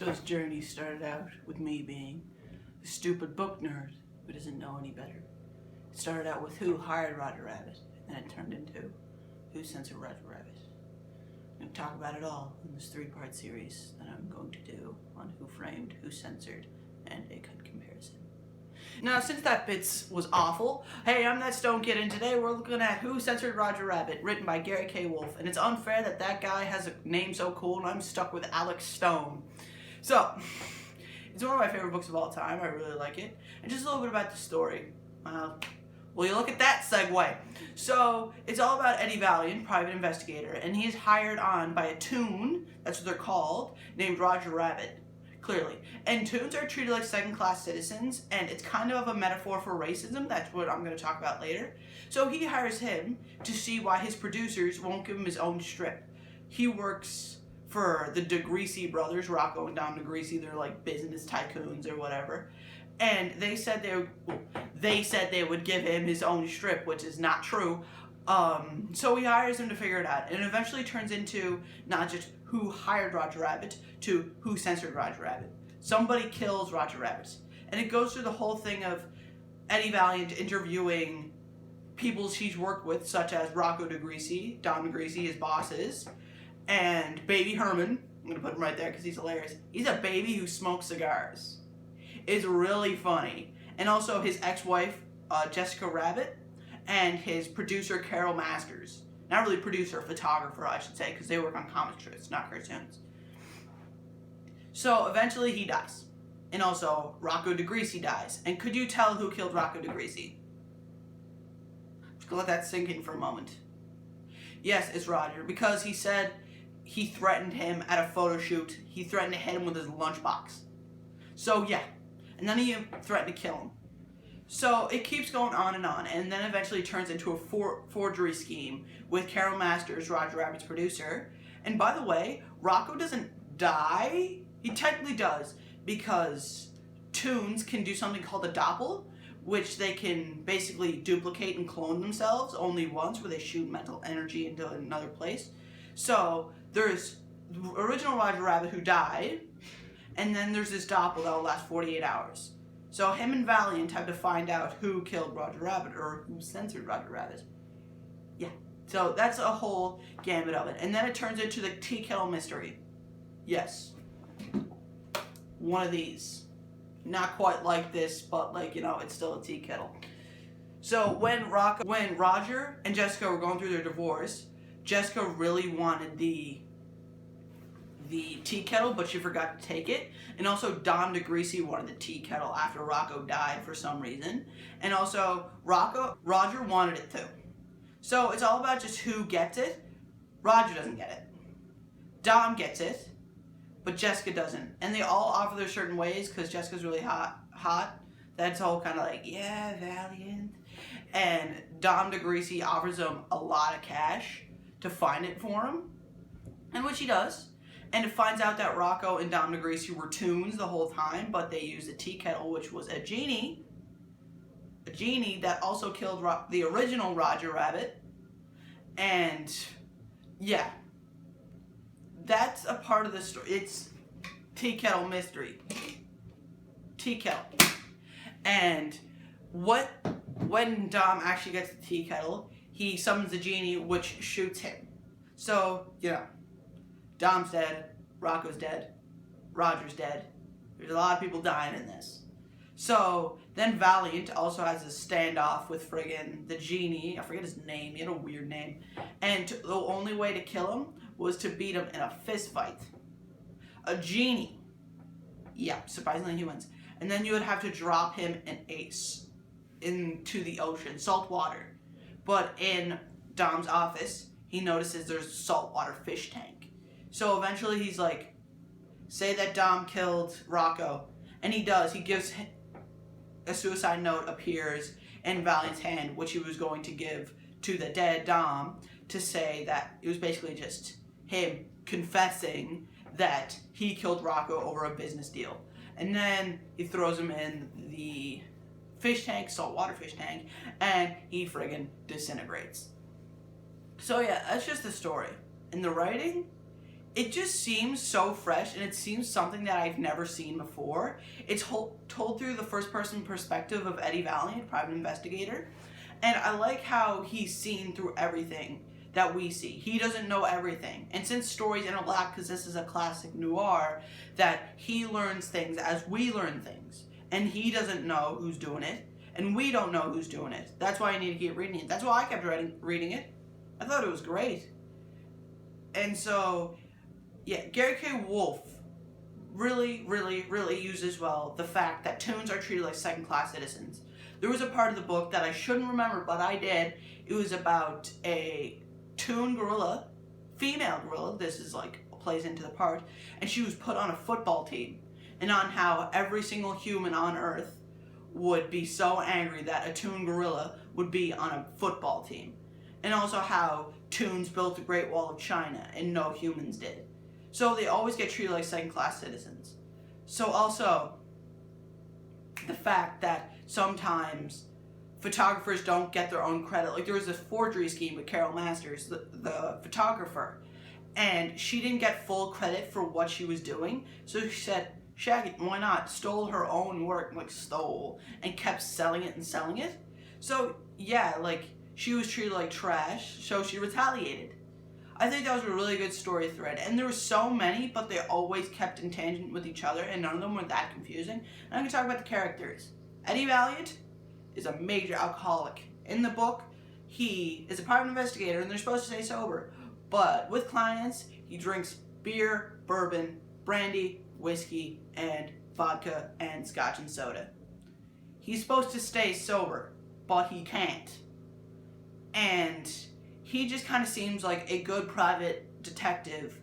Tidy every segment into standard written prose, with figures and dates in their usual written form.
So his journey started out with me being a stupid book nerd who doesn't know any better. It started out with Who Hired Roger Rabbit, and it turned into Who Censored Roger Rabbit. I'm going to talk about it all in this 3-part series that I'm going to do on Who Framed, Who Censored, and a cut comparison. Now, since that bit was awful, hey, I'm that Stone Kid, and today we're looking at Who Censored Roger Rabbit, written by Gary K. Wolfe, and it's unfair that that guy has a name so cool and I'm stuck with Alex Stone. So, it's one of my favorite books of all time. I really like it. And just a little bit about the story. Well, you look at that segue. So, it's all about Eddie Valiant, private investigator, and he's hired on by a toon, that's what they're called, named Roger Rabbit, clearly. And toons are treated like second-class citizens, and it's kind of a metaphor for racism. That's what I'm going to talk about later. So, he hires him to see why his producers won't give him his own strip. He works for the DeGreasy brothers, Rocco and Dom DeGreasy. They're like business tycoons or whatever. And they said they would give him his own strip, which is not true. So he hires him to figure it out. And it eventually turns into not just Who Hired Roger Rabbit to Who Censored Roger Rabbit. Somebody kills Roger Rabbit. And it goes through the whole thing of Eddie Valiant interviewing people she's worked with, such as Rocco DeGreasy, Dom DeGreasy, his bosses, and Baby Herman. I'm going to put him right there because he's hilarious. He's a baby who smokes cigars. It's really funny. And also his ex-wife, Jessica Rabbit, and his producer, Carol Masters. Not really producer, photographer, I should say, because they work on comic strips, not cartoons. So eventually he dies. And also Rocco DeGreasy dies. And could you tell who killed Rocco DeGreasy? Just let that sink in for a moment. Yes, it's Roger, because he said he threatened him at a photo shoot. He threatened to hit him with his lunchbox. So yeah, and then he threatened to kill him. So it keeps going on, and then eventually turns into a forgery scheme with Carol Masters, Roger Rabbit's producer. And by the way, Rocco doesn't die. He technically does, because toons can do something called a doppel, which they can basically duplicate and clone themselves only once, where they shoot mental energy into another place. So there's the original Roger Rabbit who died, and then there's this doppel that will last 48 hours. So him and Valiant have to find out who killed Roger Rabbit, or who censored Roger Rabbit. Yeah, so that's a whole gamut of it. And then it turns into the tea kettle mystery. Yes, one of these. Not quite like this, but like, it's still a tea kettle. So when Roger and Jessica were going through their divorce, Jessica really wanted the tea kettle, but she forgot to take it. And also Dom DeGreasy wanted the tea kettle after Rocco died for some reason. And also Roger wanted it too. So it's all about just who gets it. Roger doesn't get it. Dom gets it, but Jessica doesn't. And they all offer their certain ways, because Jessica's really hot. That's all kind of like, yeah, Valiant. And Dom DeGreasy offers him a lot of cash to find it for him, and which he does. And it finds out that Rocco and Dom DeGreasy were toons the whole time, but they used a tea kettle, which was a genie that also killed the original Roger Rabbit. And yeah, that's a part of the story. It's tea kettle mystery. Tea kettle. And when Dom actually gets the tea kettle, he summons the genie, which shoots him. So, Dom's dead, Rocco's dead, Roger's dead. There's a lot of people dying in this. So then Valiant also has a standoff with friggin' the genie. I forget his name. He had a weird name. And the only way to kill him was to beat him in a fist fight. A genie. Yeah, surprisingly he wins. And then you would have to drop him an ace into the ocean, salt water. But in Dom's office, he notices there's a saltwater fish tank. So eventually he's like, say that Dom killed Rocco. And he does. He gives a suicide note appears in Valiant's hand, which he was going to give to the dead Dom, to say that it was basically just him confessing that he killed Rocco over a business deal. And then he throws him in the fish tank, saltwater fish tank, and he friggin' disintegrates. So yeah, that's just the story. And the writing it just seems so fresh, and it seems something that I've never seen before. It's told through the first-person perspective of Eddie Valiant, private investigator, and I like how he's seen through everything that we see. He doesn't know everything, and since stories interlock, because this is a classic noir, that he learns things as we learn things, and he doesn't know who's doing it, and we don't know who's doing it. That's why I need to keep reading it. That's why I kept reading it. I thought it was great. And so, yeah, Gary K. Wolfe really, really, really uses well the fact that toons are treated like second-class citizens. There was a part of the book that I shouldn't remember, but I did. It was about a toon gorilla, female gorilla, this is like plays into the part, and she was put on a football team, and on how every single human on Earth would be so angry that a toon gorilla would be on a football team. And also how toons built the Great Wall of China and no humans did. So they always get treated like second-class citizens. So also, the fact that sometimes photographers don't get their own credit. Like there was this forgery scheme with Carol Masters, the photographer, and she didn't get full credit for what she was doing. So she said, Shaggy, why not? Stole her own work, like stole, and kept selling it and selling it. So yeah, like she was treated like trash, so she retaliated. I think that was a really good story thread, and there were so many, but they always kept in tangent with each other, and none of them were that confusing. And I'm going to talk about the characters. Eddie Valiant is a major alcoholic. In the book, he is a private investigator, and they're supposed to stay sober, but with clients, he drinks beer, bourbon, brandy, whiskey, and vodka, and scotch and soda. He's supposed to stay sober, but he can't. And he just kind of seems like a good private detective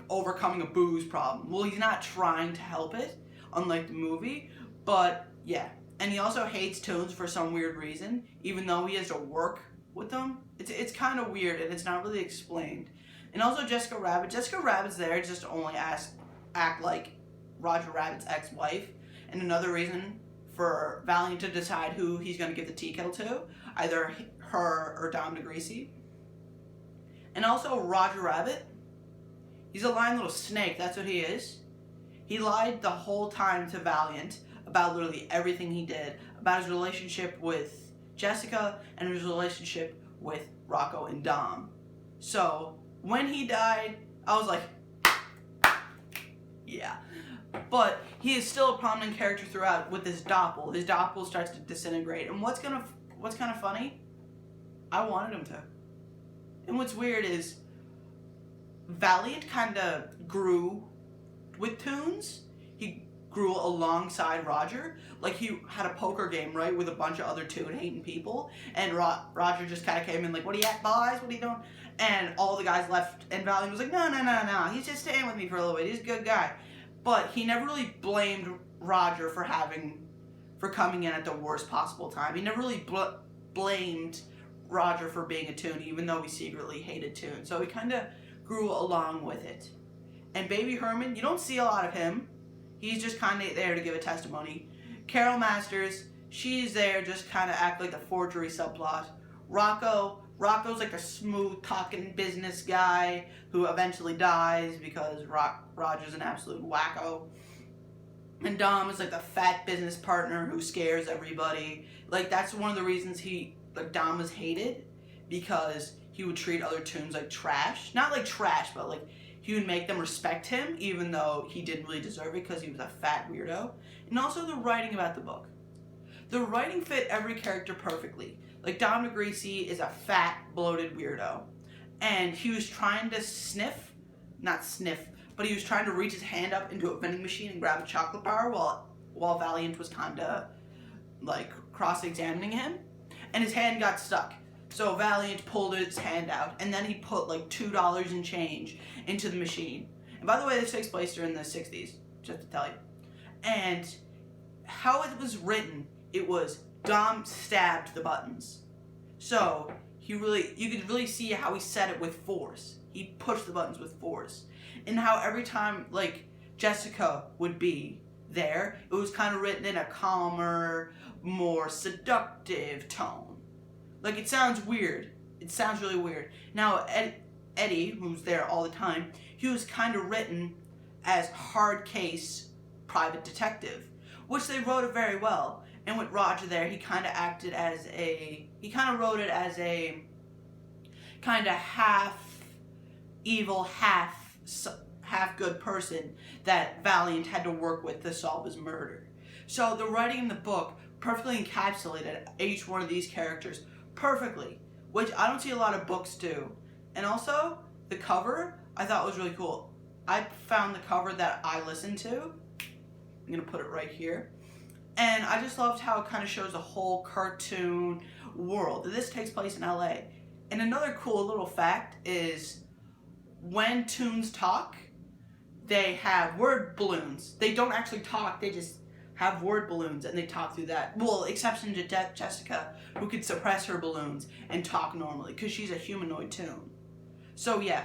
overcoming a booze problem. Well, he's not trying to help it, unlike the movie, but yeah. And he also hates toons for some weird reason, even though he has to work with them. It's kind of weird, and it's not really explained. And also Jessica Rabbit. Jessica Rabbit's there just to only act like Roger Rabbit's ex-wife. And another reason for Valiant to decide who he's going to give the tea kettle to, either her or Dom DeGreasy. And also Roger Rabbit. He's a lying little snake, that's what he is. He lied the whole time to Valiant about literally everything he did, about his relationship with Jessica and his relationship with Rocco and Dom. So when he died, I was like, yeah. But he is still a prominent character throughout with his doppel. His doppel starts to disintegrate. And what's kind of funny? I wanted him to. And what's weird is Valiant kind of grew with toons. He grew alongside Roger. Like he had a poker game, right, with a bunch of other toon-hating people. And Roger just kind of came in like, what are you at, boys? What are you doing? And all the guys left. And Valiant was like, no. He's just staying with me for a little bit. He's a good guy. But he never really blamed Roger for coming in at the worst possible time. He never really blamed Roger for being a toon, even though he secretly hated toon. So he kind of grew along with it. And Baby Herman, you don't see a lot of him. He's just kind of there to give a testimony. Carol Masters, she's there just kind of act like the forgery subplot. Rocco's like a smooth-talking business guy who eventually dies because Roger's an absolute wacko. And Dom is like the fat business partner who scares everybody. Like, that's one of the reasons Dom was hated, because he would treat other toons like trash. Not like trash, but like he would make them respect him, even though he didn't really deserve it because he was a fat weirdo. And also the writing about the book. The writing fit every character perfectly. Like, Dom DeGreasy is a fat, bloated weirdo. And he was trying to but he was trying to reach his hand up into a vending machine and grab a chocolate bar while Valiant was kind of, like, cross-examining him. And his hand got stuck. So Valiant pulled his hand out, and then he put, like, $2 in change into the machine. And by the way, this takes place during the 60s, just to tell you. And how it was written, it was Dom stabbed the buttons. So you could really see how he said it with force. He pushed the buttons with force. And how every time, like, Jessica would be there, it was kind of written in a calmer, more seductive tone. Like, it sounds weird. It sounds really weird. Now, Eddie, who's there all the time, he was kind of written as hard case private detective, which they wrote it very well. And with Roger there, he kind of acted as he kind of wrote it as a kind of half evil, half good person that Valiant had to work with to solve his murder. So the writing in the book perfectly encapsulated each one of these characters perfectly, which I don't see a lot of books do. And also, the cover I thought was really cool. I found the cover that I listened to. I'm going to put it right here. And I just loved how it kind of shows the whole cartoon world. This takes place in LA. And another cool little fact is when toons talk, they have word balloons. They don't actually talk, they just have word balloons and they talk through that. Well, exception to Jessica, who could suppress her balloons and talk normally because she's a humanoid toon. So yeah,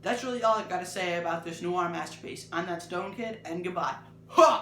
that's really all I got to say about this noir masterpiece. I'm that Stone Kid, and goodbye. Ha!